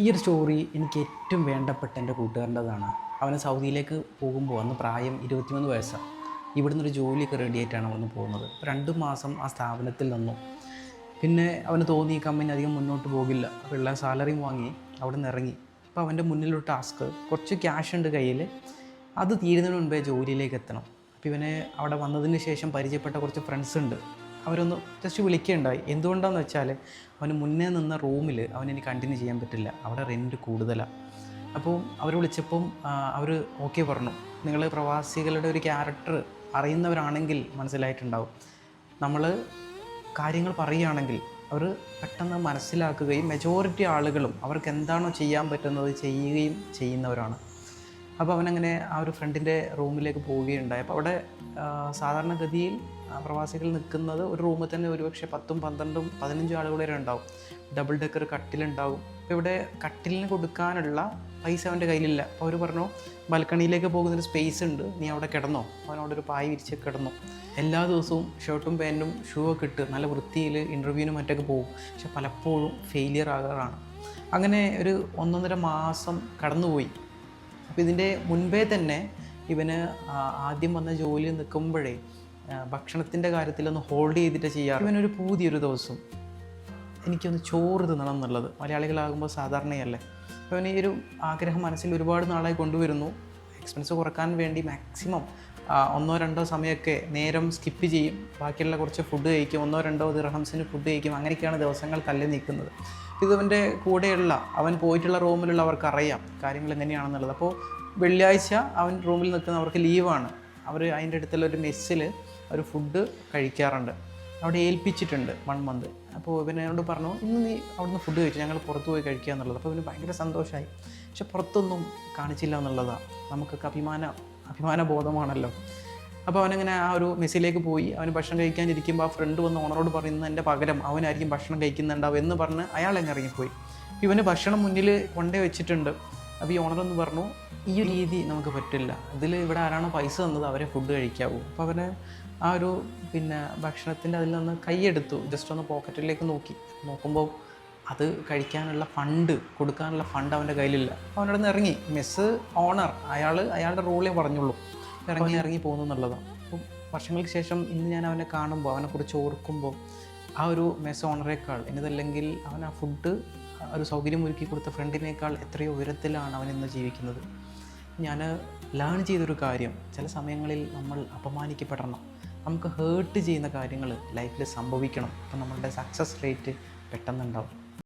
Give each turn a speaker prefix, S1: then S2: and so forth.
S1: ഈ ഒരു സ്റ്റോറി എനിക്ക് ഏറ്റവും വേണ്ടപ്പെട്ട എൻ്റെ കൂട്ടുകാരൻ്റെതാണ്. അവന് സൗദിയിലേക്ക് പോകുമ്പോൾ അന്ന് പ്രായം 23 വയസ്സാണ്. ഇവിടുന്ന് ഒരു ജോലിയൊക്കെ റെഡി ആയിട്ടാണ് അവന് പോകുന്നത്. 2 മാസം ആ സ്ഥാപനത്തിൽ നിന്നു. പിന്നെ അവന് തോന്നി ഈ കമ്പനി അധികം മുന്നോട്ട് പോകില്ല. അപ്പോൾ ഉള്ള സാലറിയും വാങ്ങി അവിടെ നിന്ന് ഇറങ്ങി. അപ്പോൾ അവൻ്റെ മുന്നിലൊരു ടാസ്ക്, കുറച്ച് ക്യാഷ് ഉണ്ട് കയ്യിൽ, അത് തീരുന്നതിന് മുൻപേ ജോലിയിലേക്ക് എത്തണം. അപ്പോൾ ഇവനെ അവിടെ വന്നതിന് ശേഷം പരിചയപ്പെട്ട കുറച്ച് ഫ്രണ്ട്സ് ഉണ്ട്. അവരൊന്ന് ജസ്റ്റ് വിളിക്കുകയുണ്ടായി. എന്തുകൊണ്ടാണെന്ന് വെച്ചാൽ അവന് മുന്നേ നിന്ന റൂമിൽ അവനിനി കണ്ടിന്യൂ ചെയ്യാൻ പറ്റില്ല, അവിടെ റെൻറ്റ് കൂടുതലാണ്. അപ്പോൾ അവർ വിളിച്ചപ്പം അവർ ഓക്കെ പറഞ്ഞു. നിങ്ങൾ പ്രവാസികളുടെ ഒരു ക്യാരക്ടർ അറിയുന്നവരാണെങ്കിൽ മനസ്സിലായിട്ടുണ്ടാവും. നമ്മൾ കാര്യങ്ങൾ പറയുകയാണെങ്കിൽ അവർ പെട്ടെന്ന് മനസ്സിലാക്കുകയും മെജോറിറ്റി ആളുകളും അവർക്ക് എന്താണോ ചെയ്യാൻ പറ്റുന്നത് ചെയ്യുകയും ചെയ്യുന്നവരാണ്. അപ്പോൾ അവനങ്ങനെ ആ ഒരു ഫ്രണ്ടിൻ്റെ റൂമിലേക്ക് പോവുകയുണ്ടായി. അപ്പോൾ അവിടെ സാധാരണഗതിയിൽ പ്രവാസികൾ നിൽക്കുന്നത് ഒരു റൂമിൽ തന്നെ ഒരുപക്ഷെ 10, 12, 15 ആളുകൾ വരെ ഉണ്ടാവും. ഡബിൾ ഡെക്കർ കട്ടിലുണ്ടാവും. അപ്പോൾ ഇവിടെ കട്ടിലിന് കൊടുക്കാനുള്ള പൈസ അവൻ്റെ കയ്യിലില്ല. അപ്പോൾ അവർ പറഞ്ഞു, ബാൽക്കണിയിലേക്ക് പോകുന്നൊരു സ്പേസ് ഉണ്ട്, നീ അവിടെ കിടന്നോ. അവനവിടെ ഒരു പായ വിരിച്ച് കിടന്നു. എല്ലാ ദിവസവും ഷർട്ടും പാൻറ്റും ഷൂ ഒക്കെ ഇട്ട് നല്ല വൃത്തിയിൽ ഇൻ്റർവ്യൂവിനും മറ്റൊക്കെ പോകും. പക്ഷെ പലപ്പോഴും ഫെയിലിയർ ആകാറാണ്. അങ്ങനെ ഒരു 1.5 മാസം കടന്നുപോയി. അപ്പോൾ ഇതിൻ്റെ മുൻപേ തന്നെ ഇവന് ആദ്യം വന്ന ജോലിയിൽ നിൽക്കുമ്പോഴേ ഭക്ഷണത്തിൻ്റെ കാര്യത്തിലൊന്ന് ഹോൾഡ് ചെയ്തിട്ട് ചെയ്യാറ്. ഇവനൊരു പുതിയൊരു ദിവസം എനിക്കൊന്ന് ചോറ് തിന്നണം എന്നുള്ളത് മലയാളികളാകുമ്പോൾ സാധാരണയല്ലേ. അപ്പോൾ അവന് ഈ ഒരു ആഗ്രഹം മനസ്സിൽ ഒരുപാട് നാളായി കൊണ്ടുവരുന്നു. എക്സ്പെൻസ് കുറക്കാൻ വേണ്ടി മാക്സിമം 1-2 സമയമൊക്കെ നേരം സ്കിപ്പ് ചെയ്യും, ബാക്കിയുള്ള കുറച്ച് ഫുഡ് കഴിക്കും, 1-2 ദിർഹംസിന് ഫുഡ് കഴിക്കും. അങ്ങനെയൊക്കെയാണ് ദിവസങ്ങൾ തള്ളി നീക്കുന്നത്. ഇതവൻ്റെ കൂടെയുള്ള അവൻ പോയിട്ടുള്ള റൂമിലുള്ളവർക്ക് അറിയാം കാര്യങ്ങൾ എങ്ങനെയാണെന്നുള്ളത്. അപ്പോൾ വെള്ളിയാഴ്ച അവൻ റൂമിൽ നിൽക്കുന്നവർക്ക് ലീവാണ്. അവർ അതിൻ്റെ അടുത്തുള്ള ഒരു മെസ്സിൽ ഒരു ഫുഡ് കഴിക്കാറുണ്ട്. അവിടെ ഏൽപ്പിച്ചിട്ടുണ്ട് 1 മന്ത്. അപ്പോൾ ഇവനോട് പറഞ്ഞു, ഇന്ന് നീ അവിടുന്ന് ഫുഡ് കഴിച്ചു, ഞങ്ങൾ പുറത്ത് പോയി കഴിക്കുക എന്നുള്ളത്. അപ്പോൾ ഇവന് ഭയങ്കര സന്തോഷമായി. പക്ഷെ പുറത്തൊന്നും കാണിച്ചില്ല എന്നുള്ളതാണ്. നമുക്കൊക്കെ അഭിമാന ബോധമാണല്ലോ. അപ്പോൾ അവനങ്ങനെ ആ ഒരു മെസ്സിലേക്ക് പോയി. അവന് ഭക്ഷണം കഴിക്കാനിരിക്കുമ്പോൾ ആ ഫ്രണ്ട് വന്ന് ഓണറോട് പറയുന്നത് എൻ്റെ പകരം അവനായിരിക്കും ഭക്ഷണം കഴിക്കുന്നുണ്ടാവും എന്ന് പറഞ്ഞ് അയാൾ അങ്ങ് ഇറങ്ങിപ്പോയി. ഇവന് ഭക്ഷണം മുന്നിൽ കൊണ്ടേ വെച്ചിട്ടുണ്ട്. അപ്പോൾ ഈ ഓണറൊന്ന് പറഞ്ഞു, ഈ ഒരു രീതി നമുക്ക് പറ്റില്ല, ഇവിടെ ആരാണോ പൈസ തന്നത് അവരെ ഫുഡ് കഴിക്കാവൂ. അപ്പോൾ അവന് ആ ഒരു ഭക്ഷണത്തിൻ്റെ അതിൽ നിന്ന് കൈയെടുത്തു, ജസ്റ്റ് ഒന്ന് പോക്കറ്റിലേക്ക് നോക്കുമ്പോൾ അത് കഴിക്കാനുള്ള ഫണ്ട് കൊടുക്കാനുള്ള ഫണ്ട് അവൻ്റെ കയ്യിലില്ല. അപ്പോൾ അവനോട് നിന്ന് ഇറങ്ങി. മെസ്സ് ഓണർ അയാളുടെ റൂളേ പറഞ്ഞുള്ളൂ, ഇറങ്ങി പോകുന്നു എന്നുള്ളതാണ്. അപ്പോൾ വർഷങ്ങൾക്ക് ശേഷം ഇന്ന് ഞാൻ അവനെ കാണുമ്പോൾ, അവനെക്കുറിച്ച് ഓർക്കുമ്പോൾ, ആ ഒരു മെസ്സ് ഓണറേക്കാൾ എന്നതല്ലെങ്കിൽ അവൻ ആ ഫുഡ് ഒരു സൗകര്യം ഒരുക്കി കൊടുത്ത ഫ്രണ്ടിനേക്കാൾ എത്രയോ ഉയരത്തിലാണ് അവൻ ഇന്ന് ജീവിക്കുന്നത്. ഞാൻ ലേൺ ചെയ്തൊരു കാര്യം, ചില സമയങ്ങളിൽ നമ്മൾ അപമാനിക്കപ്പെടണം, നമുക്ക് ഹേർട്ട് ചെയ്യുന്ന കാര്യങ്ങൾ ലൈഫിൽ സംഭവിക്കണം. അപ്പോൾ നമ്മളുടെ സക്സസ് റേറ്റ് പെട്ടെന്നുണ്ടാവും.